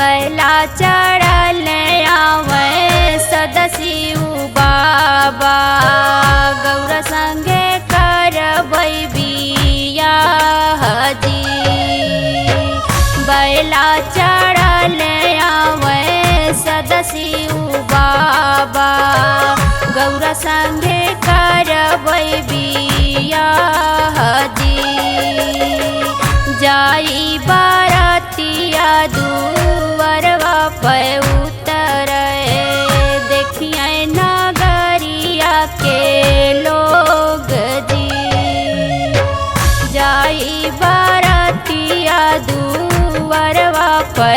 बैला चढ़ल आवे सदशिव बाबा गौरा संगे करबै बियाह जी। बैला चढ़ल आवे सदशिव बाबा गौरा संगे करबै बियाह जी। जाई बारातिया दुवरवा पे उतरे देखिए नगरिया के लोग जी। जाई बारातिया दुवरवा पे